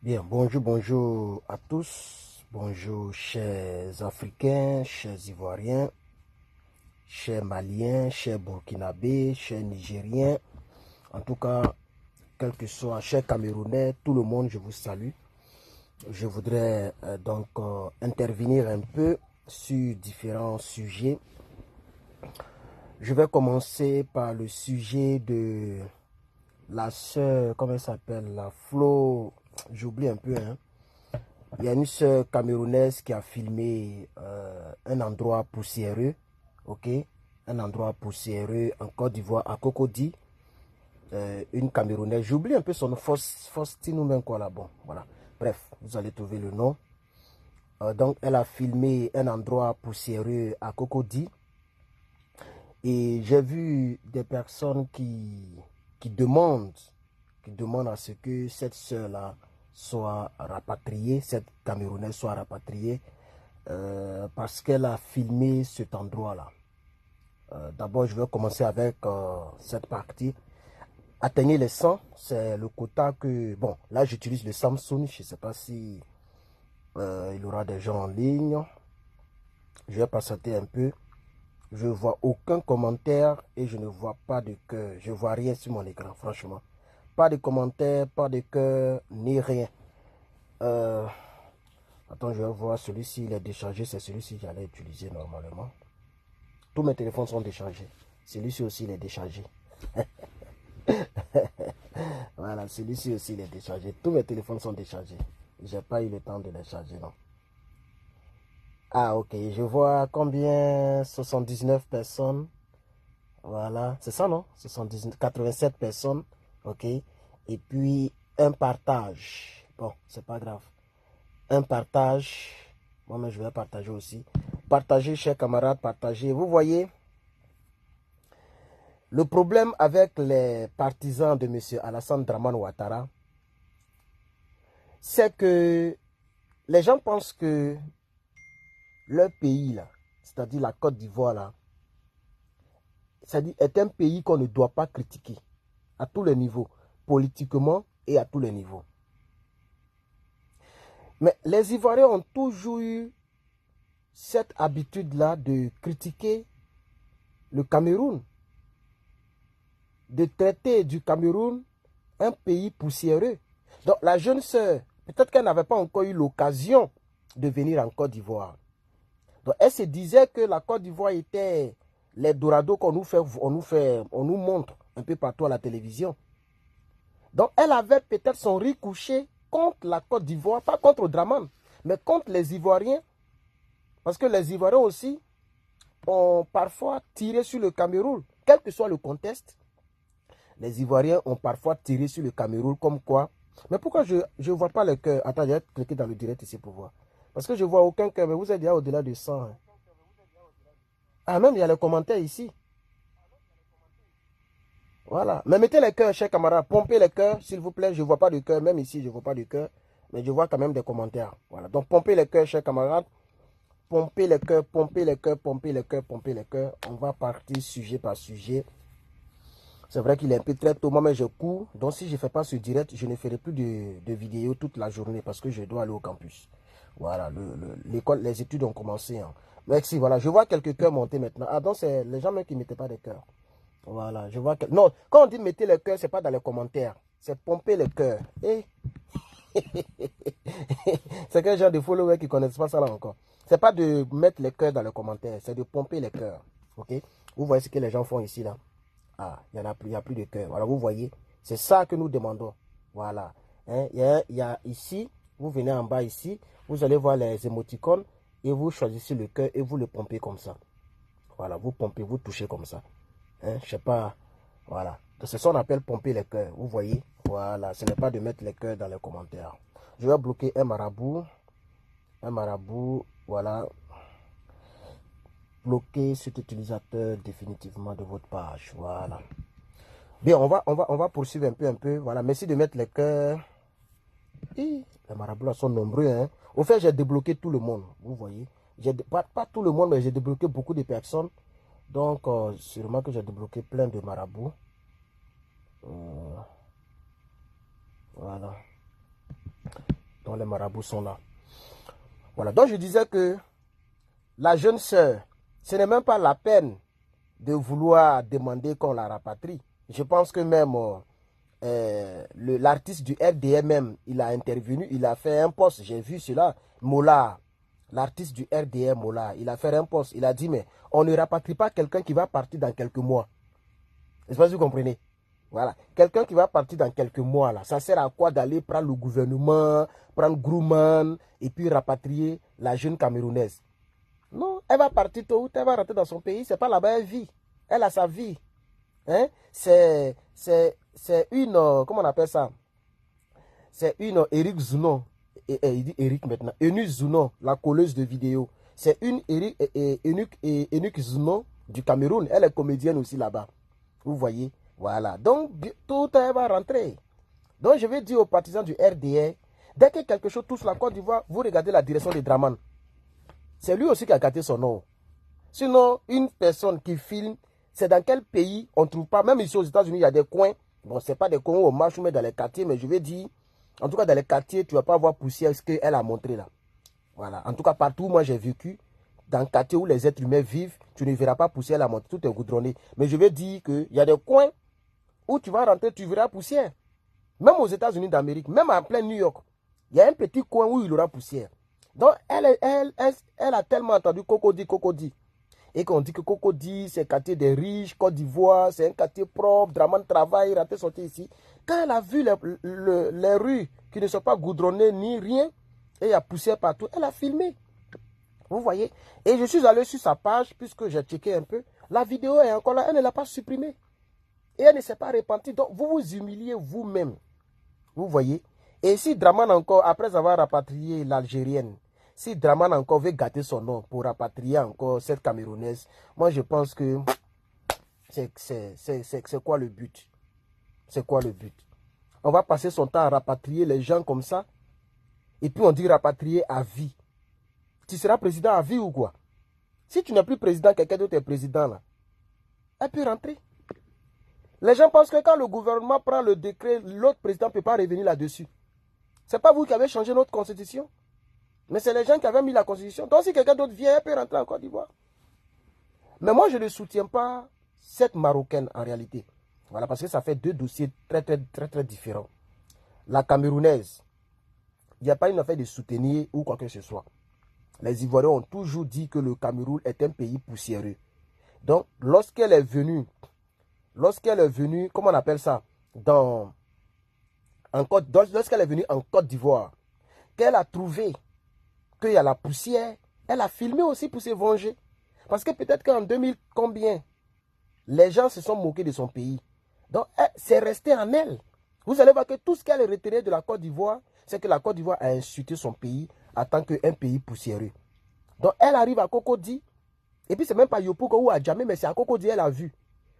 Bien, bonjour à tous. Bonjour chers Africains, chers Ivoiriens, chers Maliens, chers Burkinabés, chers Nigériens. En tout cas, quel que soit, chers Camerounais, tout le monde, je vous salue. Je voudrais intervenir un peu sur différents sujets. Je vais commencer par le sujet de la sœur, comment elle s'appelle, la Flo, j'oublie un peu, hein. Il y a une sœur camerounaise qui a filmé un endroit poussiéreux, ok, un endroit poussiéreux en Côte d'Ivoire, à Cocody. Une camerounaise, j'oublie un peu son nom, Faustine ou même quoi là, bon, voilà. Bref, vous allez trouver le nom. Donc, elle a filmé un endroit poussiéreux à Cocody. Et j'ai vu des personnes qui demandent à ce que cette sœur-là soit rapatriée, cette Camerounaise soit rapatriée, parce qu'elle a filmé cet endroit-là. D'abord, je vais commencer avec cette partie. Atteignez les 100, c'est le quota que... Bon, là, j'utilise le Samsung. Je ne sais pas si il y aura des gens en ligne. Je vais patienter un peu. Je ne vois aucun commentaire et je ne vois pas de cœur. Je ne vois rien sur mon écran, franchement. Pas de commentaire, pas de cœur, ni rien. Attends, je vais voir celui-ci, il est déchargé. C'est celui-ci que j'allais utiliser normalement. Tous mes téléphones sont déchargés. Celui-ci aussi, il est déchargé. Voilà, celui-ci aussi, il est déchargé. Tous mes téléphones sont déchargés. J'ai pas eu le temps de les charger, non. Ah, ok. Je vois combien? 79 personnes. Voilà. C'est ça, non? 79, 87 personnes. Ok. Et puis, un partage. Bon, c'est pas grave. Un partage. Moi-même, je vais partager aussi. Partagez, chers camarades, partagez. Vous voyez, le problème avec les partisans de M. Alassane Dramane Ouattara, c'est que les gens pensent que leur pays, là, c'est-à-dire la Côte d'Ivoire, là, c'est-à-dire est un pays qu'on ne doit pas critiquer à tous les niveaux, politiquement et à tous les niveaux. Mais les Ivoiriens ont toujours eu cette habitude-là de critiquer le Cameroun, de traiter du Cameroun un pays poussiéreux. Donc la jeune sœur, peut-être qu'elle n'avait pas encore eu l'occasion de venir en Côte d'Ivoire. Donc elle se disait que la Côte d'Ivoire était l'Eldorado qu'on nous montre un peu partout à la télévision. Donc elle avait peut-être son riz couché contre la Côte d'Ivoire, pas contre Dramane, mais contre les Ivoiriens. Parce que les Ivoiriens aussi ont parfois tiré sur le Cameroun, quel que soit le contexte. Les Ivoiriens ont parfois tiré sur le Cameroun comme quoi. Mais pourquoi je ne vois pas le cœur? Attends, je vais cliquer dans le direct ici pour voir. Parce que je ne vois aucun cœur, mais vous êtes déjà au-delà de 100. Hein. Ah, même il y a les commentaires ici. Voilà. Mais mettez les cœurs, chers camarades. Pompez les cœurs, s'il vous plaît. Je ne vois pas de cœur. Même ici, je ne vois pas de cœur. Mais je vois quand même des commentaires. Voilà. Donc, pompez les cœurs, chers camarades. Pompez les cœurs, pompez les cœurs, pompez les cœurs, pompez les cœurs. On va partir sujet par sujet. C'est vrai qu'il est un peu très tôt, moi, mais je cours. Donc, si je ne fais pas ce direct, je ne ferai plus de vidéos toute la journée parce que je dois aller au campus. Voilà, l'école, les études ont commencé. Hein. Merci, voilà. Je vois quelques cœurs monter maintenant. Ah, donc, c'est les gens même qui ne mettaient pas de cœurs. Voilà, je vois que... Non, quand on dit mettez le cœur, ce n'est pas dans les commentaires. C'est pomper le cœur. Et... c'est quel genre de followers qui ne connaissent pas ça là encore. C'est pas de mettre les cœurs dans les commentaires, c'est de pomper les cœurs. Ok? Vous voyez ce que les gens font ici là? Ah, il n'y a plus de cœur. Voilà, vous voyez. C'est ça que nous demandons. Voilà. Hein, il y a ici, vous venez en bas ici, vous allez voir les émoticônes et vous choisissez le cœur et vous le pompez comme ça. Voilà, vous pompez, vous touchez comme ça. Hein, je sais pas. Voilà. C'est ça qu'on appelle pomper les cœurs. Vous voyez? Voilà. Ce n'est pas de mettre les cœurs dans les commentaires. Je vais bloquer un marabout. Un marabout. Voilà. Bloquer cet utilisateur définitivement de votre page. Voilà. Bien, on va poursuivre un peu. Voilà. Merci de mettre les cœurs. Et les marabouts là sont nombreux. Hein. Au fait, j'ai débloqué tout le monde. Vous voyez? Pas tout le monde, mais j'ai débloqué beaucoup de personnes. Donc, sûrement que j'ai débloqué plein de marabouts. Voilà. Donc les marabouts sont là. Voilà, donc je disais que la jeune sœur, ce n'est même pas la peine de vouloir demander qu'on la rapatrie. Je pense que même l'artiste du RDM même, il a intervenu, il a fait un post, j'ai vu cela, Mola, l'artiste du RDM Mola, il a fait un post, il a dit mais on ne rapatrie pas quelqu'un qui va partir dans quelques mois. Je ne sais pas si vous comprenez. Voilà, quelqu'un qui va partir dans quelques mois là, ça sert à quoi d'aller prendre le gouvernement, prendre Grumman et puis rapatrier la jeune Camerounaise? Non, elle va partir tôt ou tard, elle va rentrer dans son pays, c'est pas là-bas elle vit. Elle a sa vie. Hein? C'est une, comment on appelle ça? C'est une Eric Zounon, il dit Eric maintenant, Eunice Zounon, la colleuse de vidéos. C'est une Eunice Zounon du Cameroun, elle est comédienne aussi là-bas. Vous voyez? Voilà, donc tout elle va rentrer. Donc je vais dire aux partisans du RDR, dès que quelque chose touche la Côte d'Ivoire, vous regardez la direction de Draman. C'est lui aussi qui a gâté son nom. Sinon, une personne qui filme, c'est dans quel pays on ne trouve pas, même ici aux États-Unis, il y a des coins, bon, ce n'est pas des coins où on marche, mais dans les quartiers, mais je vais dire, en tout cas dans les quartiers, tu ne vas pas voir poussière ce qu'elle a montré là. Voilà, en tout cas partout où moi j'ai vécu, dans le quartier où les êtres humains vivent, tu ne verras pas poussière la montrer, tout est goudronné. Mais je vais dire qu'il y a des coins où tu vas rentrer, tu verras poussière. Même aux États-Unis d'Amérique, même en plein New York, il y a un petit coin où il y aura poussière. Donc, elle a tellement entendu Cocody. Et qu'on dit que Cocody, c'est un quartier des riches, Côte d'Ivoire, c'est un quartier propre, Draman travaille, raté sorti ici. Quand elle a vu les rues qui ne sont pas goudronnées ni rien, et il y a poussière partout, elle a filmé. Vous voyez? Et je suis allé sur sa page, puisque j'ai checké un peu. La vidéo est encore là, elle ne l'a pas supprimée. Et elle ne s'est pas repentie. Donc, vous vous humiliez vous-même. Vous voyez? Et si Draman encore, après avoir rapatrié l'Algérienne, si Draman encore veut gâter son nom pour rapatrier encore cette Camerounaise, moi je pense que c'est quoi le but? C'est quoi le but? On va passer son temps à rapatrier les gens comme ça, et puis on dit rapatrier à vie. Tu seras président à vie ou quoi? Si tu n'es plus président, quelqu'un d'autre est président là, elle peut rentrer. Les gens pensent que quand le gouvernement prend le décret, l'autre président ne peut pas revenir là-dessus. Ce n'est pas vous qui avez changé notre constitution. Mais c'est les gens qui avaient mis la constitution. Donc si quelqu'un d'autre vient, elle peut rentrer en Côte d'Ivoire. Mais moi, je ne soutiens pas cette Marocaine en réalité. Voilà, parce que ça fait deux dossiers très différents. La Camerounaise, il n'y a pas une affaire de soutenir ou quoi que ce soit. Les Ivoiriens ont toujours dit que le Cameroun est un pays poussiéreux. Donc, lorsqu'elle est venue, comment on appelle ça, lorsqu'elle est venue en Côte d'Ivoire, qu'elle a trouvé qu'il y a la poussière, elle a filmé aussi pour se venger. Parce que peut-être qu'en 2000, combien, les gens se sont moqués de son pays. Donc, c'est resté en elle. Vous allez voir que tout ce qu'elle retenait de la Côte d'Ivoire, c'est que la Côte d'Ivoire a insulté son pays en tant qu'un pays poussiéreux. Donc, elle arrive à Cocody, et puis c'est même pas Yopougon ou à Djamé, mais c'est à Cocody, elle a vu.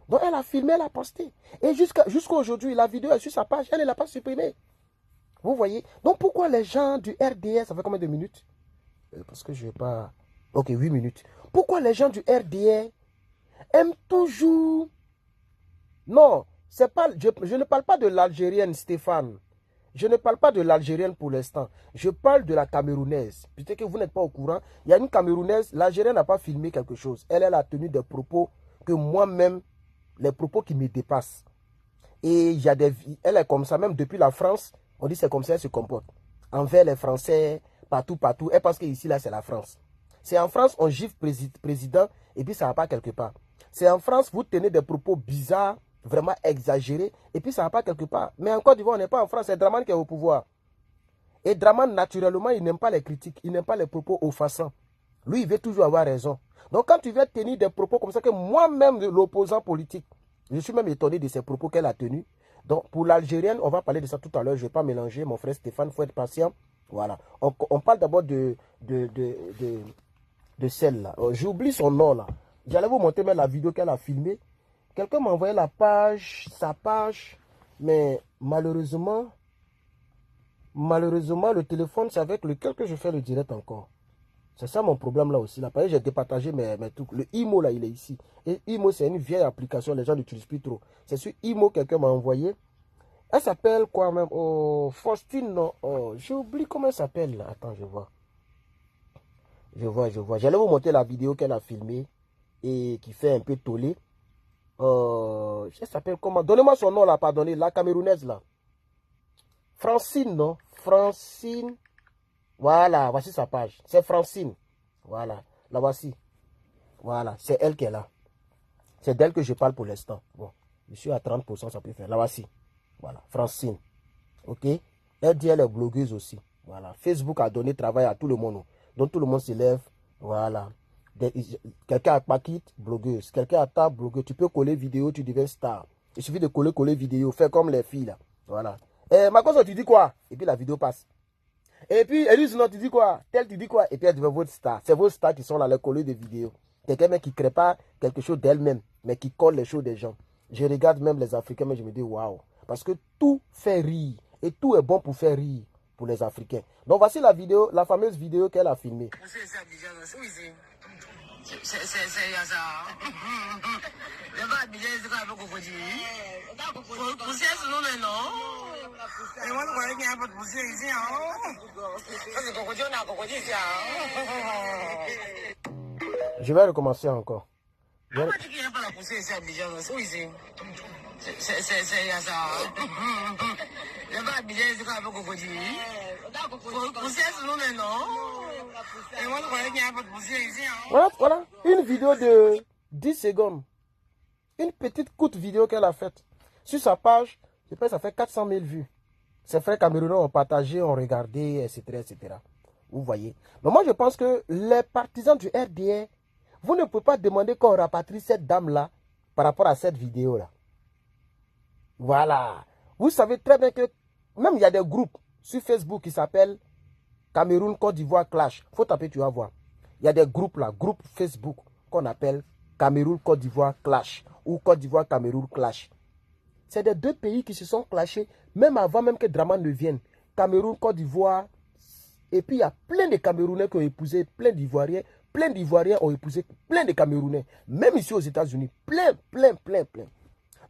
Donc, elle a filmé, elle a posté. Et jusqu'à aujourd'hui, la vidéo est sur sa page, elle ne l'a pas supprimée. Vous voyez? Donc, pourquoi les gens du RDS, ça fait combien de minutes? Parce que je ne vais pas... Ok, 8 minutes. Pourquoi les gens du RDR aiment toujours... Non, c'est pas... je ne parle pas de l'Algérienne, Stéphane. Je ne parle pas de l'Algérienne pour l'instant. Je parle de la Camerounaise. Peut-être que vous n'êtes pas au courant. Il y a une Camerounaise, l'Algérienne n'a pas filmé quelque chose. Elle a tenu des propos que moi-même, les propos qui me dépassent. Et il y a elle est comme ça, même depuis la France, on dit c'est comme ça elle se comporte. Envers les Français... Partout. Et parce que ici, là, c'est la France. C'est en France, on gifle président et puis ça ne va pas quelque part. C'est en France, vous tenez des propos bizarres, vraiment exagérés, et puis ça ne va pas quelque part. Mais en Côte d'Ivoire, on n'est pas en France, c'est Draman qui est au pouvoir. Et Draman, naturellement, il n'aime pas les critiques, il n'aime pas les propos offensants. Lui, il veut toujours avoir raison. Donc, quand tu veux tenir des propos comme ça, que moi-même, l'opposant politique, je suis même étonné de ces propos qu'elle a tenus. Donc, pour l'Algérienne, on va parler de ça tout à l'heure, je ne vais pas mélanger, mon frère Stéphane, il faut être patient. Voilà. On parle d'abord de celle-là. J'oublie son nom là. J'allais vous montrer même la vidéo qu'elle a filmée. Quelqu'un m'a envoyé sa page. Mais malheureusement, le téléphone, c'est avec lequel que je fais le direct encore. C'est ça mon problème là aussi. Là, j'ai départagé mes trucs. Le IMO là, il est ici. Et IMO, c'est une vieille application. Les gens n'utilisent plus trop. C'est sur IMO quelqu'un m'a envoyé. Elle s'appelle quoi même? Oh, Faustine, non. Oh, j'ai oublié comment elle s'appelle. Attends, je vois. Je vois. J'allais vous montrer la vidéo qu'elle a filmée et qui fait un peu tollé. Elle s'appelle comment? Donnez-moi son nom là, pardonnez. La Camerounaise là. Francine, non? Francine. Voilà, voici sa page. C'est Francine. Voilà, la voici. Voilà, c'est elle qui est là. C'est d'elle que je parle pour l'instant. Bon, je suis à 30%, ça peut faire. La voici. Voilà, Francine. Ok? Elle dit elle est blogueuse aussi. Voilà, Facebook a donné travail à tout le monde. Donc tout le monde se lève. Voilà. Quelqu'un a Paquit, blogueuse. Quelqu'un a ta blogueuse. Tu peux coller vidéo, tu deviens star. Il suffit de coller vidéo. Faire comme les filles là. Voilà. Ma cause, tu dis quoi? Et puis la vidéo passe. Et puis, elle dit non, tu dis quoi? Tel, tu dis quoi? Et puis, elle devient votre star. C'est vos stars qui sont là, les collés de vidéos. Quelqu'un qui ne crée pas quelque chose d'elle-même, mais qui colle les choses des gens. Je regarde même les Africains, mais je me dis waouh. Parce que tout fait rire. Et tout est bon pour faire rire pour les Africains. Donc, voici la vidéo, la fameuse vidéo qu'elle a filmée. Je vais recommencer encore. Voilà, une vidéo de 10 secondes. Une petite courte vidéo qu'elle a faite. Sur sa page, je pense que ça fait 400 000 vues. Ses frères camerounais ont partagé, ont regardé, etc., etc. Vous voyez. Mais moi, je pense que les partisans du RDR, vous ne pouvez pas demander qu'on rapatrie cette dame-là par rapport à cette vidéo-là. Voilà. Vous savez très bien que même il y a des groupes sur Facebook qui s'appellent Cameroun Côte d'Ivoire Clash. Faut taper, tu vas voir. Il y a des groupes là, groupes Facebook qu'on appelle Cameroun Côte d'Ivoire Clash ou Côte d'Ivoire Cameroun Clash. C'est des deux pays qui se sont clashés même avant même que Draman ne vienne. Cameroun, Côte d'Ivoire. Et puis il y a plein de Camerounais qui ont épousé plein d'Ivoiriens. Plein d'Ivoiriens ont épousé plein de Camerounais. Même ici aux États-Unis. Plein.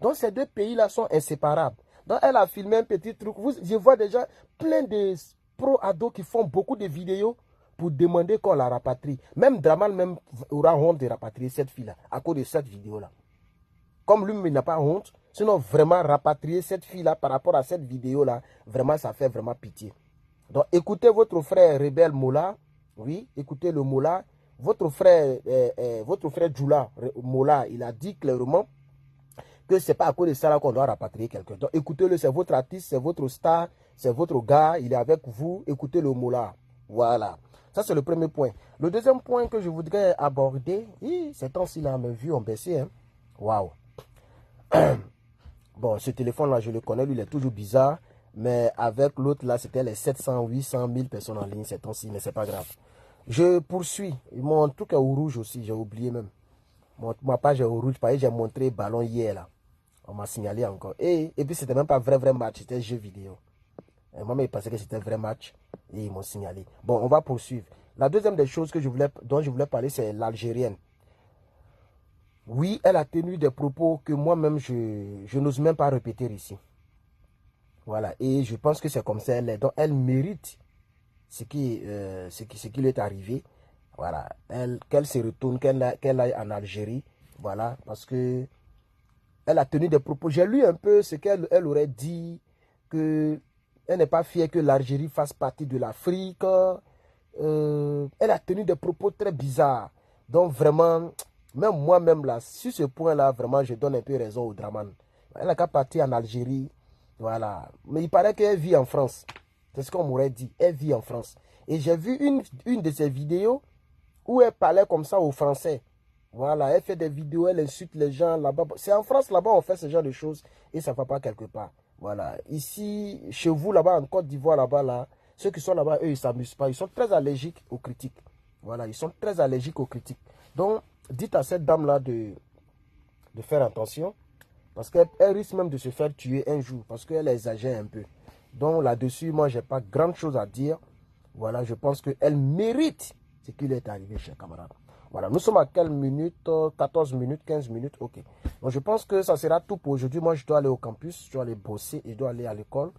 Donc ces deux pays-là sont inséparables. Donc elle a filmé un petit truc. Je vois déjà plein de pro-ados qui font beaucoup de vidéos pour demander qu'on la rapatrie. Même Draman même aura honte de rapatrier cette fille-là à cause de cette vidéo-là. Comme lui, il n'a pas honte. Sinon, vraiment, rapatrier cette fille-là par rapport à cette vidéo-là, vraiment, ça fait vraiment pitié. Donc, écoutez votre frère Rebelle Mola. Oui, écoutez le Mola. Votre frère Djoula Mola, il a dit clairement que ce n'est pas à cause de ça qu'on doit rapatrier quelqu'un. Donc, écoutez-le, c'est votre artiste, c'est votre star, c'est votre gars, il est avec vous. Écoutez le Mola. Voilà. Ça, c'est le premier point. Le deuxième point que je voudrais aborder, ces temps-ci, là, mes vues ont baissé. Hein. Waouh. Bon, ce téléphone-là, je le connais, lui, il est toujours bizarre. Mais avec l'autre, là, c'était les 700, 800 000 personnes en ligne ces temps-ci, mais c'est pas grave. Je poursuis. Mon truc est au rouge aussi, j'ai oublié même. Ma page est au rouge, pareil, j'ai montré ballon hier, là. On m'a signalé encore. Et puis, c'était même pas vrai match, c'était jeu vidéo. Et moi, il pensait que c'était vrai match et ils m'ont signalé. Bon, on va poursuivre. La deuxième des choses dont je voulais parler, c'est l'Algérienne. Oui, elle a tenu des propos que moi-même, je n'ose même pas répéter ici. Voilà, et je pense que c'est comme ça elle est. Donc, elle mérite ce qui lui est arrivé. Voilà, qu'elle se retourne, qu'elle aille en Algérie. Voilà, parce que elle a tenu des propos. J'ai lu un peu ce qu'elle aurait dit, qu'elle n'est pas fière que l'Algérie fasse partie de l'Afrique. Elle a tenu des propos très bizarres. Donc, vraiment... Même moi-même, là, sur ce point-là, vraiment, je donne un peu raison au Draman. Elle n'a qu'à partir en Algérie. Voilà. Mais il paraît qu'elle vit en France. C'est ce qu'on m'aurait dit. Elle vit en France. Et j'ai vu une de ses vidéos où elle parlait comme ça aux Français. Voilà. Elle fait des vidéos, elle insulte les gens là-bas. C'est en France, là-bas, on fait ce genre de choses et ça ne va pas quelque part. Voilà. Ici, chez vous, là-bas, en Côte d'Ivoire, là-bas, là, ceux qui sont là-bas, eux, ils ne s'amusent pas. Ils sont très allergiques aux critiques. Voilà. Ils sont très allergiques aux critiques. Donc, dites à cette dame-là de faire attention. Parce qu'elle risque même de se faire tuer un jour. Parce qu'elle exagère un peu. Donc là-dessus, moi, je n'ai pas grand chose à dire. Voilà, je pense qu'elle mérite ce qui lui est arrivé, chers camarades. Voilà, nous sommes à quelle minute? 14 minutes, 15 minutes, ok. Donc je pense que ça sera tout pour aujourd'hui. Moi, je dois aller au campus, je dois aller bosser et je dois aller à l'école.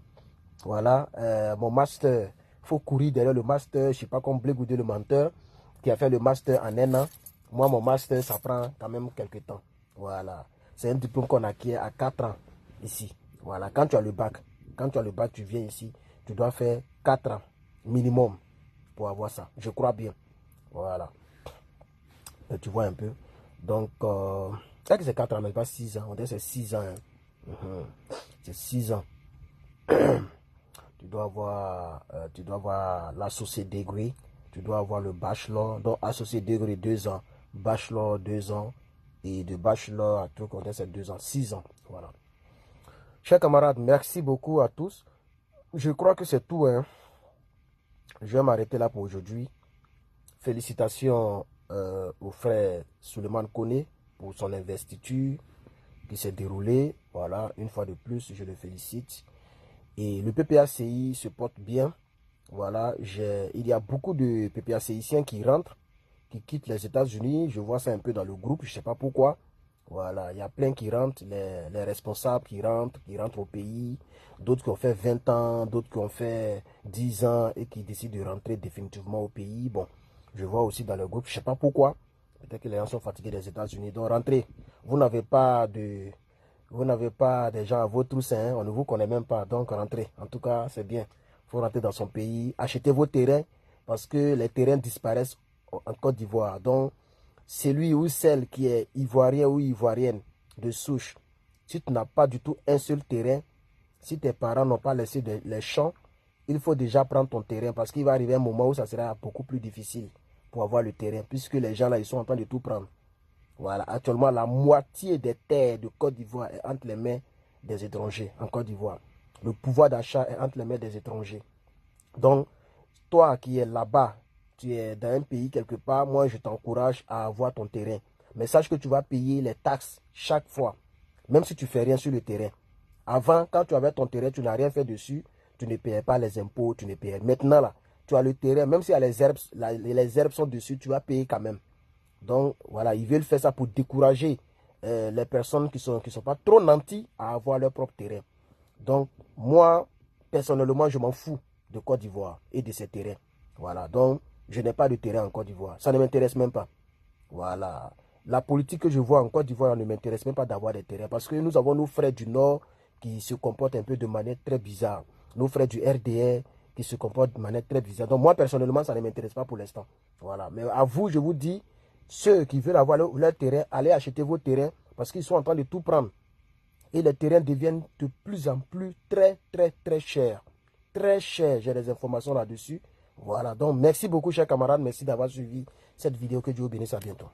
Voilà, mon master, il faut courir derrière le master. Je ne sais pas comme Blé Goudé le menteur qui a fait le master en un an. Moi, mon master, ça prend quand même quelques temps. Voilà, c'est un diplôme qu'on acquiert à 4 ans ici. Voilà, quand tu as le bac, tu viens ici, tu dois faire 4 ans minimum pour avoir ça. Je crois bien. Voilà. Et tu vois un peu. Donc, c'est que c'est 4 ans, mais pas 6 ans. On dit que c'est 6 ans. Hein. C'est 6 ans. Tu dois avoir l'associé degré, tu dois avoir le bachelor, donc associé degré 2 ans, bachelor 2 ans, et de bachelor à tout compter c'est 2 ans, 6 ans. Voilà. Chers camarades, merci beaucoup à tous. Je crois que c'est tout. Hein. Je vais m'arrêter là pour aujourd'hui. Félicitations au frère Suleiman Kone pour son investiture qui s'est déroulée. Voilà, une fois de plus, je le félicite. Et le PPACI se porte bien. Voilà, il y a beaucoup de PPACIciens qui rentrent, qui quittent les États-Unis. Je vois ça un peu dans le groupe, je ne sais pas pourquoi. Voilà, il y a plein qui rentrent, les responsables qui rentrent au pays. D'autres qui ont fait 20 ans, d'autres qui ont fait 10 ans et qui décident de rentrer définitivement au pays. Bon, je vois aussi dans le groupe, je ne sais pas pourquoi. Peut-être que les gens sont fatigués des États-Unis. Donc rentrez. Vous n'avez pas des gens à votre troussin, hein. On ne vous connaît même pas. Donc rentrez. En tout cas, c'est bien. Il faut rentrer dans son pays. Achetez vos terrains parce que les terrains disparaissent en Côte d'Ivoire. Donc, celui ou celle qui est ivoirien ou ivoirienne de souche, si tu n'as pas du tout un seul terrain, si tes parents n'ont pas laissé les champs, il faut déjà prendre ton terrain parce qu'il va arriver un moment où ça sera beaucoup plus difficile pour avoir le terrain puisque les gens là, ils sont en train de tout prendre. Voilà, actuellement, la moitié des terres de Côte d'Ivoire est entre les mains des étrangers en Côte d'Ivoire. Le pouvoir d'achat est entre les mains des étrangers. Donc, toi qui es là-bas, tu es dans un pays quelque part, moi je t'encourage à avoir ton terrain. Mais sache que tu vas payer les taxes chaque fois, même si tu ne fais rien sur le terrain. Avant, quand tu avais ton terrain, tu n'as rien fait dessus, tu ne payais pas les impôts, tu ne payais. Maintenant, là, tu as le terrain, même si les herbes sont dessus, tu vas payer quand même. Donc, voilà, ils veulent faire ça pour décourager les personnes qui sont pas trop nantis à avoir leur propre terrain. Donc, moi, personnellement, je m'en fous de Côte d'Ivoire et de ces terrains. Voilà, donc, je n'ai pas de terrain en Côte d'Ivoire. Ça ne m'intéresse même pas. Voilà. La politique que je vois en Côte d'Ivoire ne m'intéresse même pas d'avoir des terrains. Parce que nous avons nos frères du Nord qui se comportent un peu de manière très bizarre. Nos frères du RDR qui se comportent de manière très bizarre. Donc, moi, personnellement, ça ne m'intéresse pas pour l'instant. Voilà. Mais à vous, je vous dis, ceux qui veulent avoir leur terrain, allez acheter vos terrains parce qu'ils sont en train de tout prendre. Et les terrains deviennent de plus en plus très, très, très chers. Très chers. J'ai des informations là-dessus. Voilà. Donc, merci beaucoup, chers camarades. Merci d'avoir suivi cette vidéo. Que Dieu vous bénisse. À bientôt.